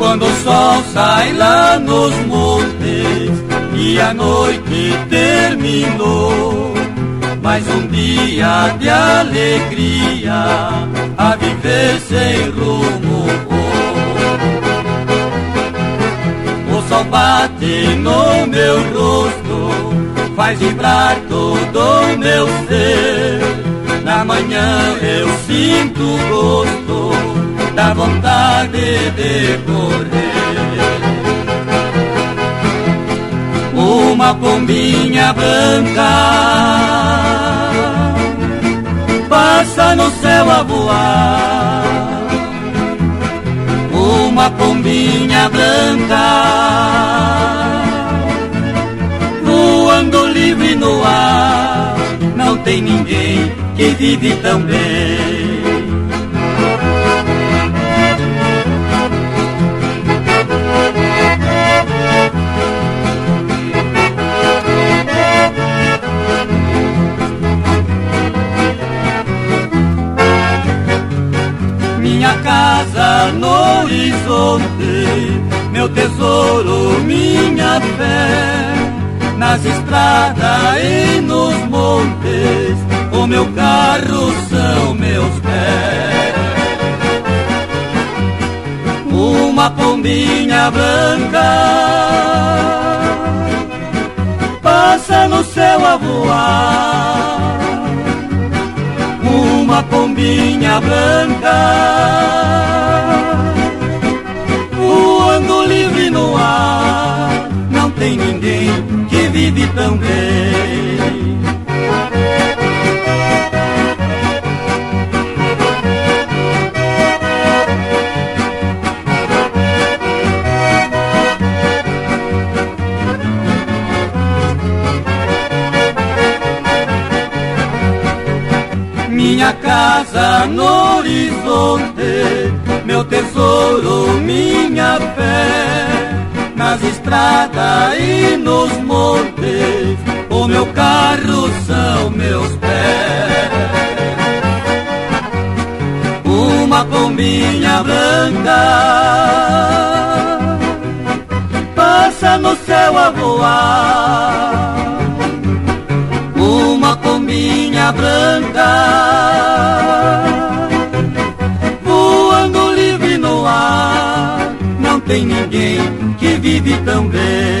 Quando o sol sai lá nos montes e a noite terminou, mais um dia de alegria a viver sem rumo. O sol bate no meu rosto, faz vibrar todo o meu ser. Na manhã eu sinto o gosto da vontade de correr. Uma pombinha branca passa no céu a voar. Uma pombinha branca voando livre no ar. Não tem ninguém que vive tão bem. Minha casa no horizonte, meu tesouro, minha fé. Nas estradas e nos montes, o meu carro são meus pés. Uma pombinha branca passa no céu a voar. Uma pombinha branca voando livre no ar. Não tem ninguém que vive tão bem. Minha casa no horizonte, meu tesouro, minha fé. Nas estradas e nos montes, o meu carro são meus pés. Uma pombinha branca passa no céu a voar. Uma pombinha branca voando livre no ar. Não tem ninguém que vive tão bem.